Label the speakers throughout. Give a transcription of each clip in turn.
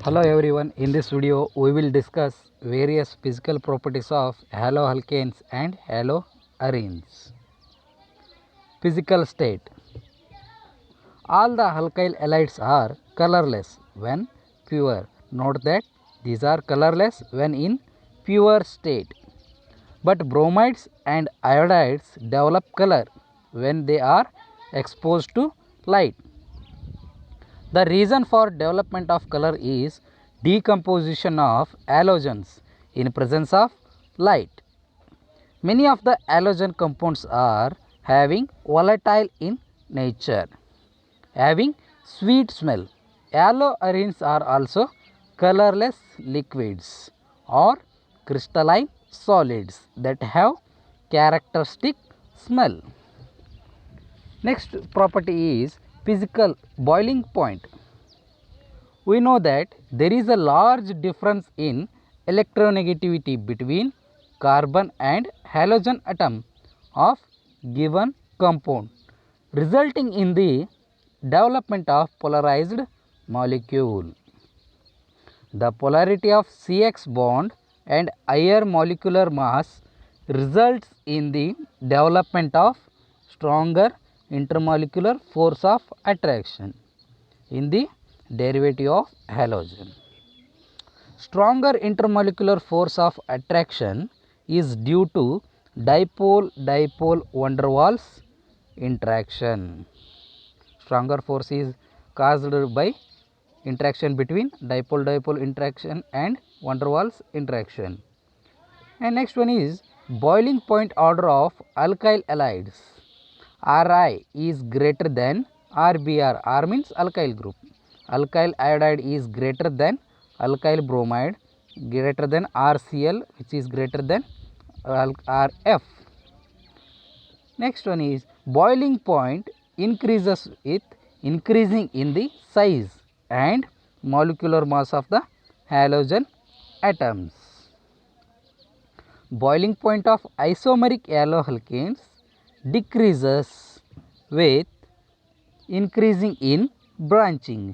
Speaker 1: Hello everyone, in this video we will discuss various physical properties of haloalkanes and haloarenes. Physical state. All the alkyl halides are colorless when pure. Note that these are colorless when in pure state. But bromides and iodides develop color when they are exposed to light. The reason for development of color is decomposition of halogens in presence of light. Many of the halogen compounds are having volatile in nature, having sweet smell. Haloarenes are also colorless liquids or crystalline solids that have characteristic smell. Next property is physical boiling point. We know that there is a large difference in electronegativity between carbon and halogen atom of given compound, resulting in the development of polarized molecule. The polarity of CX bond and higher molecular mass results in the development of stronger intermolecular force of attraction in the derivative of halogen. Stronger intermolecular force of attraction is due to dipole-dipole van der Waals interaction. Stronger force is caused by interaction between dipole-dipole interaction and van der Waals interaction. And next one is boiling point order of alkyl halides. Ri is greater than RBr. R means alkyl group. Alkyl iodide is greater than alkyl bromide, greater than RCl, which is greater than RF. Next one is boiling point increases with increasing in the size and molecular mass of the halogen atoms. Boiling point of isomeric haloalkanes decreases with increasing in branching.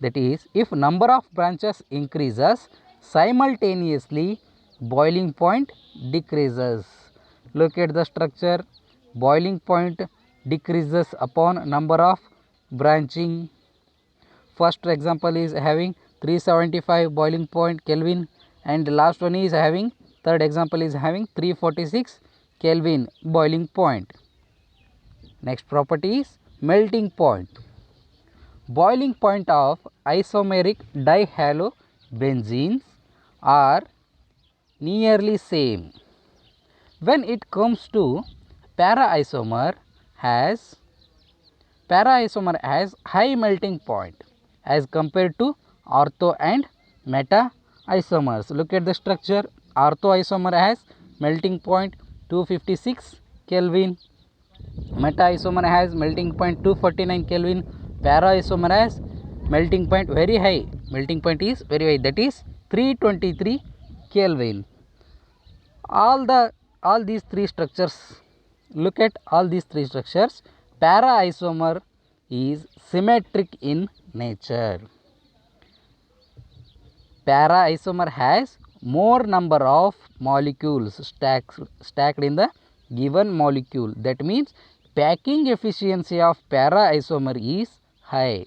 Speaker 1: That is, if number of branches increases, simultaneously boiling point decreases. Look at the structure. Boiling point decreases upon number of branching. First example is having 375 boiling point Kelvin, and last one is having, third example is having 346 Kelvin boiling point. Next property is melting point. Boiling point of isomeric dihalobenzenes are nearly same. When it comes to para-isomer has high melting point as compared to ortho and meta isomers. Look at the structure. Ortho isomer has melting point 256 Kelvin. Meta isomer has melting point 249 Kelvin. Para isomer has melting point very high. Melting point is very high, that is 323 Kelvin. All these three structures, look at all these three structures. Para isomer is symmetric in nature. Para isomer has more number of molecules stacked in the given molecule. That means packing efficiency of para isomer is high.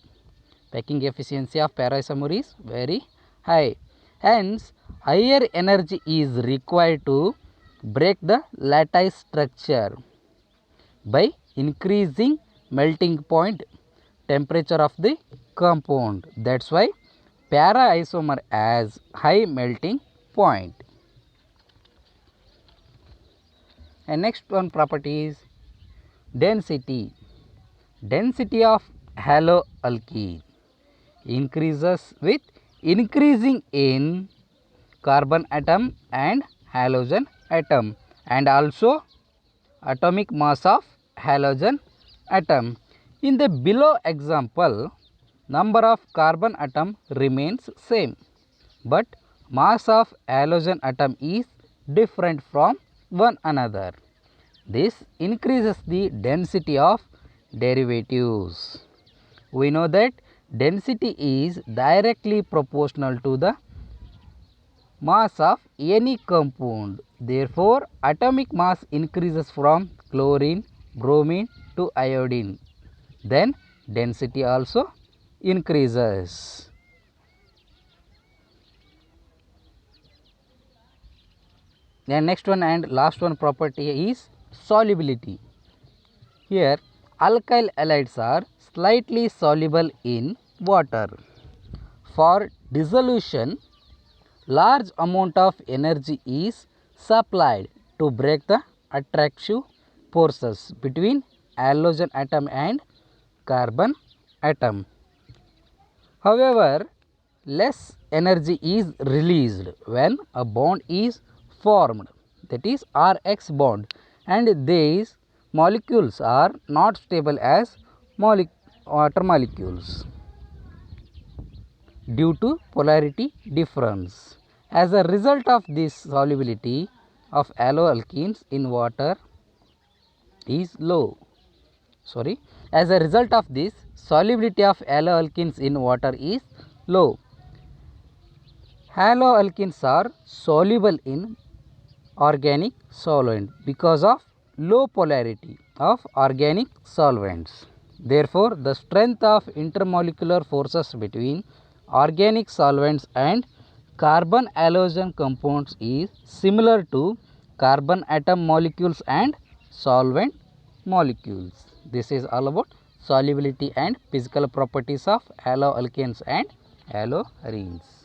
Speaker 1: Packing efficiency of para isomer is very high. Hence, higher energy is required to break the lattice structure by increasing melting point temperature of the compound. That's why para isomer has high melting point. And next one property is density. Density of haloalkene increases with increasing in carbon atom and halogen atom, and also atomic mass of halogen atom. In the below example, number of carbon atom remains same, but mass of halogen atom is different from one another. This increases the density of derivatives. We know that density is directly proportional to the mass of any compound. Therefore, atomic mass increases from chlorine, bromine to iodine. Then density also increases. Then next one and last one property is solubility. Here alkyl halides are slightly soluble in water. For dissolution, large amount of energy is supplied to break the attractive forces between halogen atom and carbon atom. However, less energy is released when a bond is formed, that is Rx bond, and these molecules are not stable as water molecules due to polarity difference. As a result of this, solubility of haloalkenes in water is low. As a result of this, solubility of haloalkenes in water is low. Haloalkenes are soluble in organic solvent because of low polarity of organic solvents. Therefore, the strength of intermolecular forces between organic solvents and carbon halogen compounds is similar to carbon atom molecules and solvent molecules. This is all about solubility and physical properties of haloalkanes and haloarenes.